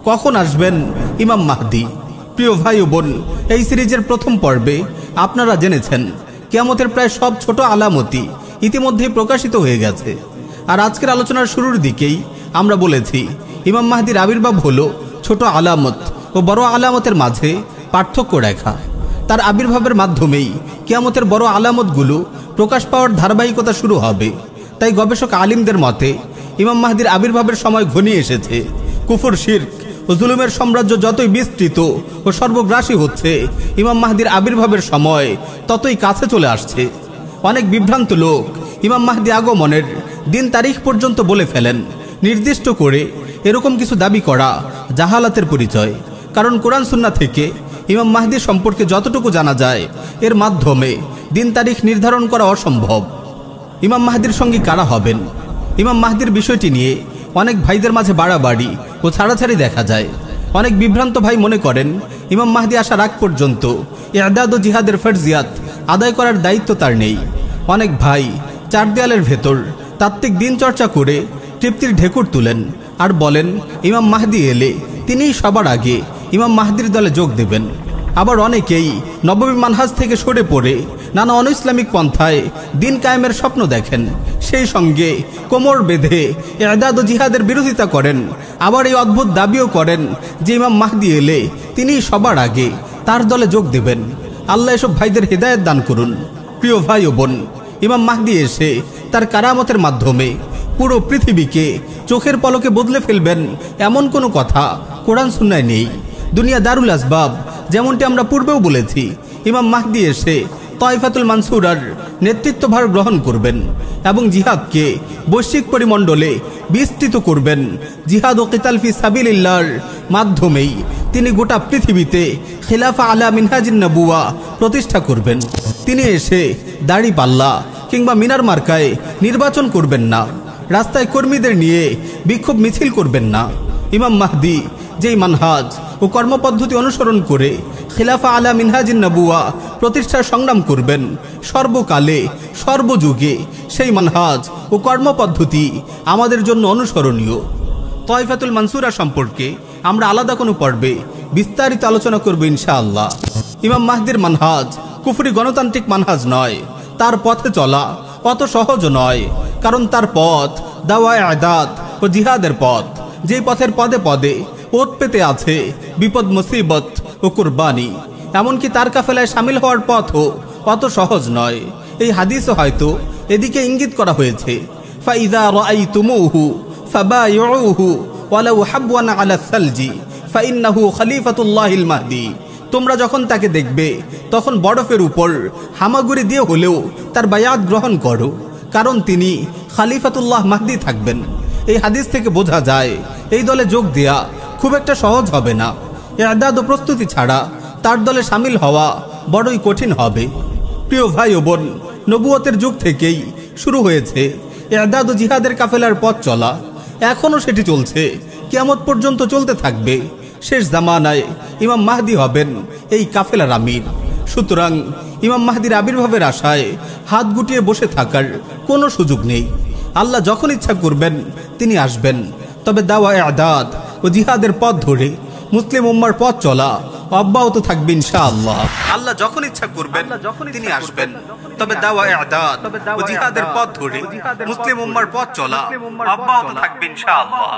কখন আসবেন ইমাম মাহদি। প্রিয় ভাই ও বোন, এই সিরিজের প্রথম পর্বে আপনারা জেনেছেন কিয়ামতের প্রায় সব ছোট আলামতি ইতিমধ্যেই প্রকাশিত হয়ে গেছে। আর আজকের আলোচনার শুরুর দিকেই আমরা বলেছি ইমাম মাহদির আবির্ভাব হলো ছোট আলামত ও বড় আলামতের মাঝে পার্থক্য রেখা। তার আবির্ভাবের মাধ্যমেই কিয়ামতের বড় আলামতগুলো প্রকাশ পাওয়ার ধারাবাহিকতা শুরু হবে। তাই গবেষক আলিমদের মতে ইমাম মাহদির আবির্ভাবের সময় ঘনিয়ে এসেছে। কুফর, শিরক ও জুলুমের সাম্রাজ্য যতই বিস্তৃত ও সর্বগ্রাসী হচ্ছে, ইমাম মাহদির আবির্ভাবের সময় ততই কাছে চলে আসছে। অনেক বিভ্রান্ত লোক ইমাম মাহদি আগমনের দিন তারিখ পর্যন্ত বলে ফেলেন। নির্দিষ্ট করে এরকম কিছু দাবি করা জাহালাতের পরিচয়। কারণ কোরআন সুন্নাহ থেকে ইমাম মাহদি সম্পর্কে যতটুকু জানা যায়, এর মাধ্যমে দিন তারিখ নির্ধারণ করা অসম্ভব। ইমাম মাহদির সঙ্গে কারা হবেন? ইমাম মাহদির বিষয়টি নিয়ে অনেক ভাইদের মাঝে বাড়াবাড়ি ও ছাড়াছাড়ি দেখা যায়। অনেক বিভ্রান্ত ভাই মনে করেন ইমাম মাহদি আসার আগ পর্যন্ত ইআদাদ ও জিহাদের ফরজিয়াত আদায় করার দায়িত্ব তার নেই। অনেক ভাই চার দেয়ালের ভেতর তাত্ত্বিক দিন চর্চা করে তৃপ্তির ঢেকুর তুলেন আর বলেন ইমাম মাহদি এলে তিনিই সবার আগে ইমাম মাহদির দলে যোগ দেবেন। আবার অনেকেই নববী মানহাজ থেকে সরে পড়ে নানা অনইসলামিক পন্থায় দিন কায়েমের স্বপ্ন দেখেন। সেই সঙ্গে কোমর বেঁধে ইআদাদ ও জিহাদের বিরোধিতা করেন। আবার এই অদ্ভুত দাবিও করেন যে ইমাম মাহদি এলে তিনিই সবার আগে তার দলে যোগ দেবেন। আল্লাহ এসব ভাইদের হেদায়েত দান করুন। প্রিয় ভাই ও বোন, ইমাম মাহদি এসে তার কারামতের মাধ্যমে পুরো পৃথিবীকে চোখের পলকে বদলে ফেলবেন এমন কোনো কথা কোরআন সুন্নায় নেই। দুনিয়া দারুল আসবাব, যেমনটি আমরা পূর্বেও বলেছি, ইমাম মাহদি এসে তায়েফাতুল মানসুরার নেতৃত্বভার গ্রহণ করবেন এবং জিহাদকে বৈশ্বিক পরিমণ্ডলে বিস্তৃত করবেন। জিহাদ ও কিতাল ফি সাবিলিল্লাহর মাধ্যমেই তিনি গোটা পৃথিবীতে খিলাফা আলা মিনহাজিন নবুয়া প্রতিষ্ঠা করবেন। তিনি এসে দাড়ি পাল্লা কিংবা মিনার মার্কায় নির্বাচন করবেন না। রাস্তায় কর্মীদের নিয়ে বিক্ষোভ মিছিল করবেন না। ইমাম মাহদি যেই মানহাজ ও কর্মপদ্ধতি অনুসরণ করে খিলাফা আলা মিনহাজিন নবুয়া প্রতিষ্ঠার সংগ্রাম করবেন, সর্বকালে সর্বযুগে সেই মানহাজ ও কর্মপদ্ধতি আমাদের জন্য অনুসরণীয়। তায়েফাতুল মানসুরা সম্পর্কে আমরা আলাদা কোনো পর্বে বিস্তারিত আলোচনা করব ইনশাআল্লাহ। ইমাম মাহদির মানহাজ কুফরি গণতান্ত্রিক মানহাজ নয়। তার পথে চলা অত সহজ নয়, কারণ তার পথ দাওয়া ইআদাদ ও জিহাদের পথ। যেই পথের পদে পদে ওত পেতে আছে বিপদ, মুসিবত ও কুরবানি। এমনকি তার কাফেলায় সামিল হওয়ার পথও অত সহজ নয়। এই হাদিসও হয়তো এদিকে ইঙ্গিত করা হয়েছে। ফাইযা রাআইতুমুহু ফাবাইউহু ওয়ালাউ হাবওয়ান আলা সালজি ফাইন্নাহু খলিফাতুল্লাহিল মাহদি। তোমরা যখন তাকে দেখবে তখন বরফের উপর হামাগুড়ি দিয়ে হলেও তার বায়াত গ্রহণ করো, কারণ তিনি খলিফাতুল্লাহ মাহদি থাকবেন। এই হাদিস থেকে বোঝা যায় এই দলে যোগ দেয়া খুব একটা সহজ হবে না। ইআদাদ ও প্রস্তুতি ছাড়া তার দলে সামিল হওয়া বড়ই কঠিন হবে। প্রিয় ভাই ও বোন, নবুয়তের যুগ থেকেই শুরু হয়েছে ইআদাদ ও জিহাদের কাফেলার পথ চলা। এখনও সেটি চলছে, কিয়ামত পর্যন্ত চলতে থাকবে। শেষ জামানায় ইমাম মাহদি হবেন এই কাফেলার আমির। সুতরাং ইমাম মাহদির আবির্ভাবের আশায় হাত গুটিয়ে বসে থাকার কোনো সুযোগ নেই। আল্লাহ যখন ইচ্ছা করবেন তিনি আসবেন। তবে দাওয়া ইআদাদ ও জিহাদের পথ ধরে মুসলিম উম্মার পথ চলা অব্যাহত থাকবে ইনশাআল্লাহ। আল্লাহ যখন ইচ্ছা করবেন তিনি আসবেন। তবে দাওয়া ইআদাদ ও জিহাদের পথ ধরে মুসলিম উম্মার পথ চলা অব্যাহত থাকবে ইনশাআল্লাহ।